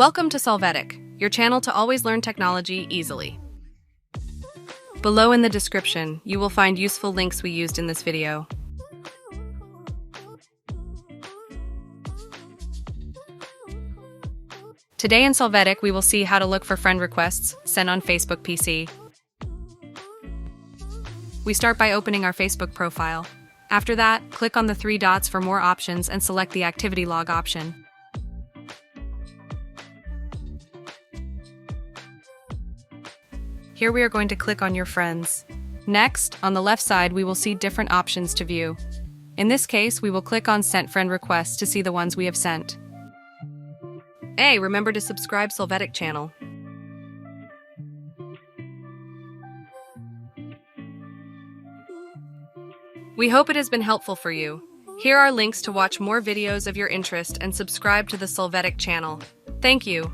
Welcome to Solvetic, your channel to always learn technology easily. Below in the description, you will find useful links we used in this video. Today in Solvetic, we will see how to look for friend requests sent on Facebook PC. We start by opening our Facebook profile. After that, click on the three dots for more options and select the activity log option. Here we are going to click on your friends. Next, on the left side, we will see different options to view. In this case, we will click on Sent Friend Requests to see the ones we have sent. Hey, remember to subscribe Solvetic channel. We hope it has been helpful for you. Here are links to watch more videos of your interest and subscribe to the Solvetic channel. Thank you.